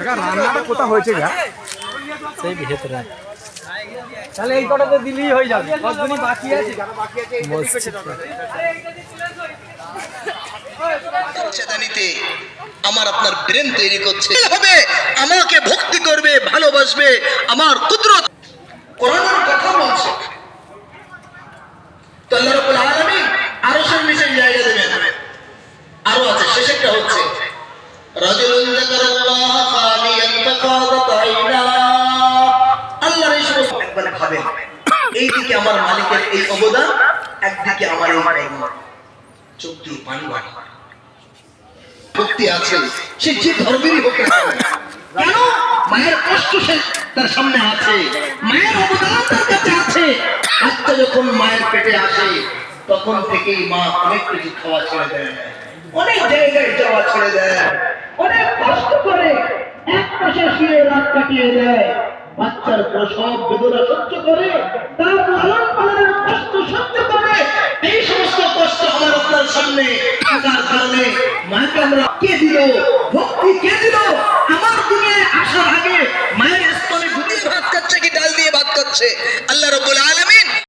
রান্নাটা কোথা হয়েছে গা? সেই ভেতরে তাহলে এই কটাতে দিলেই হয়ে যাবে। কতদিনই বাকি আছে? নিতে আমার আপনার ব্রেন তৈরি করছে হবে, আমাকে ভক্তি করবে, ভালোবাসবে, আমার কুদরত কোরআনের কথা বলছে। তো আল্লাহ রাব্বুল আলামিন আরশের নিচে জায়গা দেবেন। আরো আছে, শেষেরটা হচ্ছে রাজুলুন যাকারাল্লাহ খালিয়ান ফাকাদাত আইনা। আল্লাহর এই সমস্ত একবার ভাবেন, এইদিকে আমার মালিকের এই অবদান, একদিকে আমার এই কর্ম, চোখ দিয়ে পানি বাড়ে। ভক্তি আছে, সে যে ধর্মেরই হোক না কেন, মায়ের কষ্ট সে তার সামনে আছে, মায়ের অবদান তার কাছে আছে। বাচ্চা যখন মায়ের পেটে আসে তখন থেকেই মা অনেক কিছু খাওয়া ছেড়ে দেয়, অনেক জায়গায় যাওয়া ছেড়ে দেয়, অনেক কষ্ট করে এক পাশে শুয়ে রাত কাটিয়ে দেয়। বাচ্চার প্রসব বেদনা সহ্য করে, তার লালন পালনের কষ্ট সহ্য করে। এই সমস্ত কষ্ট আমার আপনার সামনে থাকার কারণে মাকে আমরা কে দিল, ভক্তি কে দিল? আমার দুনিয়ায় আসার আগে মায়ের স্তনে দুধ দিয়ে ভাত খাচ্ছে কি ডাল দিয়ে ভাত খাচ্ছে? আল্লাহ রাব্বুল